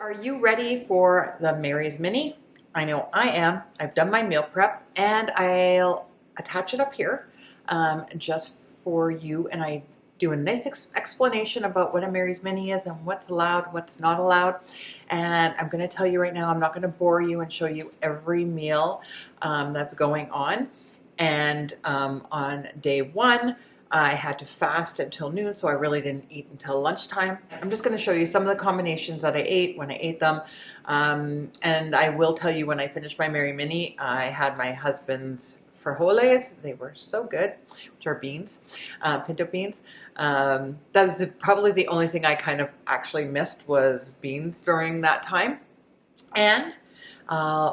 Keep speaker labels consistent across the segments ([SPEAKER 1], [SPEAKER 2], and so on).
[SPEAKER 1] Are you ready for the Mary's Mini? I know I am. I've done my meal prep and I'll attach it up here just for you, and I do a nice explanation about what a Mary's Mini is and what's allowed, what's not allowed. And I'm going to tell you right now, I'm not going to bore you and show you every meal that's going on. And on day one, I had to fast until noon, so I really didn't eat until lunchtime. I'm just going to show you some of the combinations that I ate when I ate them. And I will tell you, when I finished my Mary Mini, I had my husband's frijoles. They were so good, which are beans, pinto beans. That was probably the only thing I kind of actually missed, was beans during that time. And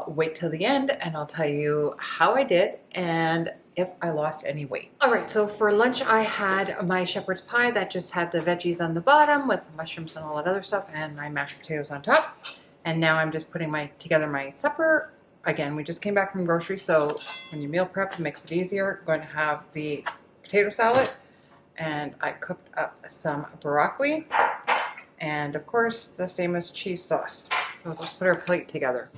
[SPEAKER 1] wait till the end and I'll tell you how I did and if I lost any weight. All right, so for lunch I had my shepherd's pie that just had the veggies on the bottom with some mushrooms and all that other stuff, and my mashed potatoes on top. And now I'm just putting together my supper. Again, we just came back from grocery, so when you meal prep, it makes it easier. I'm going to have the potato salad, and I cooked up some broccoli, and of course the famous cheese sauce. So let's put our plate together.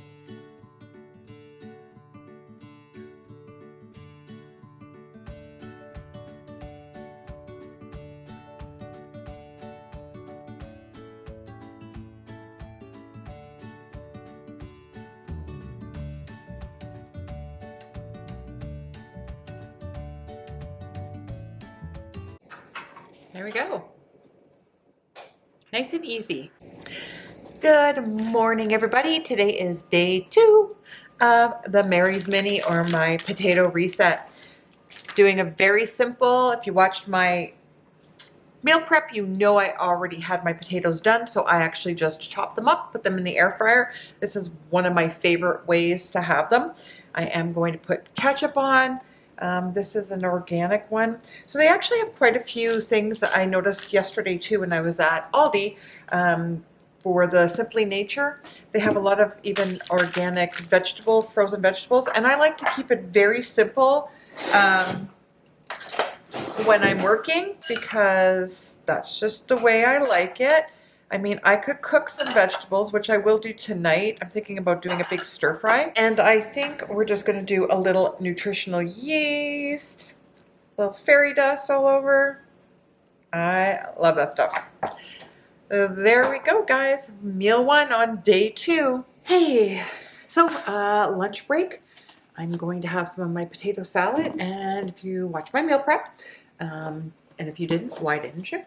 [SPEAKER 1] There we go. Nice and easy. Good morning, everybody. Today is day 2 of the Mary's Mini, or my potato reset. Doing a very simple, if you watched my meal prep, you know I already had my potatoes done, so I actually just chopped them up, put them in the air fryer. This is one of my favorite ways to have them. I am going to put ketchup on. This is an organic one. So they actually have quite a few things that I noticed yesterday too when I was at Aldi. For the Simply Nature, they have a lot of even organic frozen vegetables, and I like to keep it very simple when I'm working, because that's just the way I like it. I mean, I could cook some vegetables, which I will do tonight. I'm thinking about doing a big stir fry. And I think we're just going to do a little nutritional yeast, a little fairy dust all over. I love that stuff. There we go, guys. Meal 1 on day 2. Hey, so lunch break. I'm going to have some of my potato salad. And if you watch my meal prep, and if you didn't, why didn't you?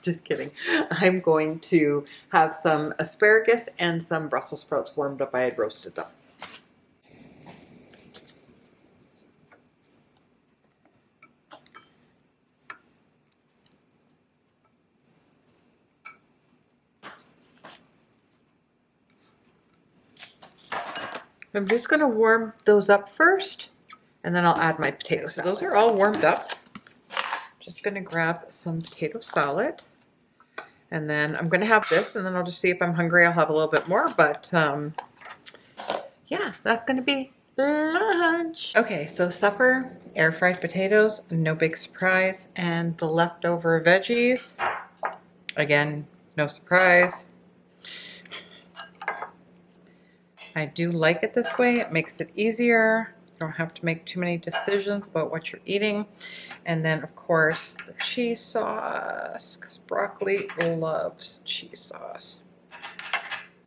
[SPEAKER 1] Just kidding. I'm going to have some asparagus and some Brussels sprouts warmed up. I had roasted them. I'm just going to warm those up first, and then I'll add my potato salad. Those are all warmed up. Just going to grab some potato salad, and then I'm going to have this, and then I'll just see if I'm hungry. I'll have a little bit more, but yeah, that's going to be lunch. Okay, so supper, air fried potatoes, no big surprise, and the leftover veggies. Again, no surprise. I do like it this way. It makes it easier. You don't have to make too many decisions about what you're eating. And then, of course, the cheese sauce, because broccoli loves cheese sauce.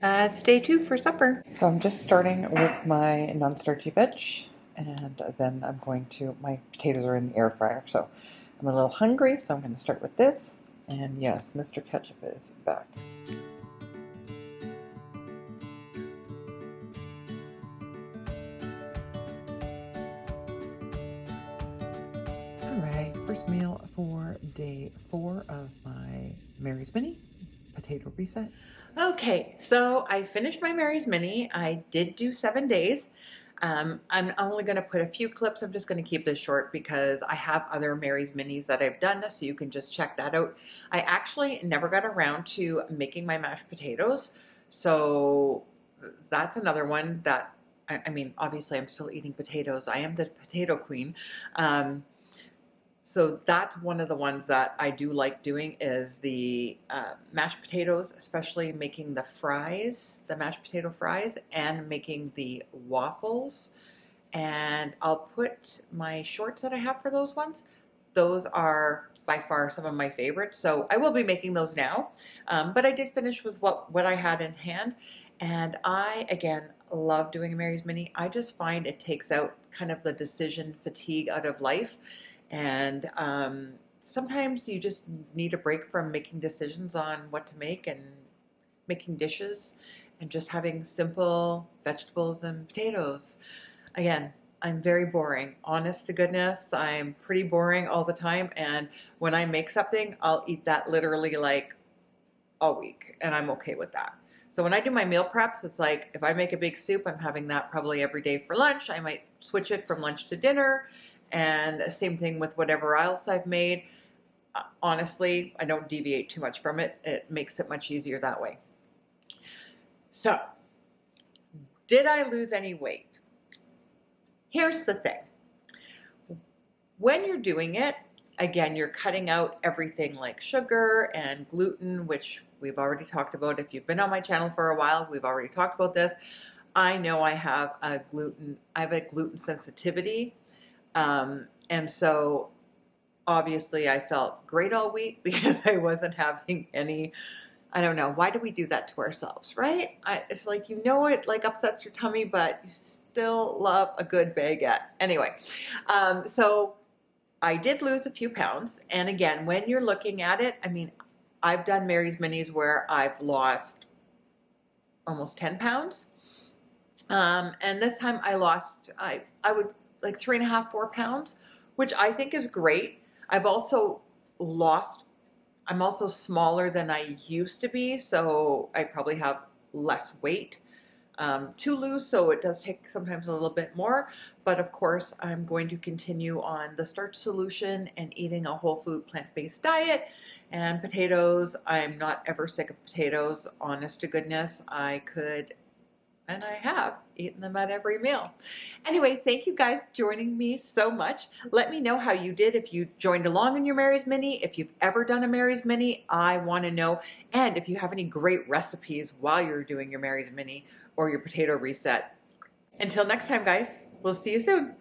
[SPEAKER 1] It's day 2 for supper. So I'm just starting with my non-starchy veg, and then I'm going to, my potatoes are in the air fryer, so I'm a little hungry, so I'm going to start with this. And yes, Mr. Ketchup is back. Alright, first meal for day 4 of my Mary's Mini potato reset. Okay, so I finished my Mary's Mini. I did do 7 days. I'm only going to put a few clips. I'm just going to keep this short because I have other Mary's Minis that I've done, so you can just check that out. I actually never got around to making my mashed potatoes, so that's another one that, I mean, obviously I'm still eating potatoes. I am the potato queen. So that's one of the ones that I do like doing is the mashed potatoes, especially making the fries, the mashed potato fries, and making the waffles. And I'll put my shorts that I have for those ones. Those are by far some of my favorites. So I will be making those now. But I did finish with what I had in hand. And I, again, love doing a Mary's Mini. I just find it takes out kind of the decision fatigue out of life. And sometimes you just need a break from making decisions on what to make and making dishes and just having simple vegetables and potatoes. Again, I'm very boring. Honest to goodness, I'm pretty boring all the time. And when I make something, I'll eat that literally like all week, and I'm okay with that. So when I do my meal preps, it's like if I make a big soup, I'm having that probably every day for lunch. I might switch it from lunch to dinner, and same thing with whatever else I've made. Honestly, I don't deviate too much from it. It makes it much easier that way. So, did I lose any weight? Here's the thing. When you're doing it, again, you're cutting out everything like sugar and gluten, which we've already talked about. If you've been on my channel for a while, we've already talked about this. I know I have a gluten sensitivity. And so obviously I felt great all week because I wasn't having any, I don't know, why do we do that to ourselves, right? It's like, you know, it like upsets your tummy, but you still love a good baguette. Anyway, so I did lose a few pounds. And again, when you're looking at it, I mean, I've done Mary's Minis where I've lost almost 10 pounds. And this time I lost, I would like 3.5, 4 pounds, which I think is great. I've also lost, I'm also smaller than I used to be, so I probably have less weight to lose, so it does take sometimes a little bit more. But of course, I'm going to continue on the Starch Solution and eating a whole food plant-based diet. And potatoes, I'm not ever sick of potatoes, honest to goodness. I could, and I have eaten them at every meal. Anyway, thank you guys for joining me so much. Let me know how you did, if you joined along in your Mary's Mini, if you've ever done a Mary's Mini, I want to know. And if you have any great recipes while you're doing your Mary's Mini or your potato reset. Until next time, guys, we'll see you soon.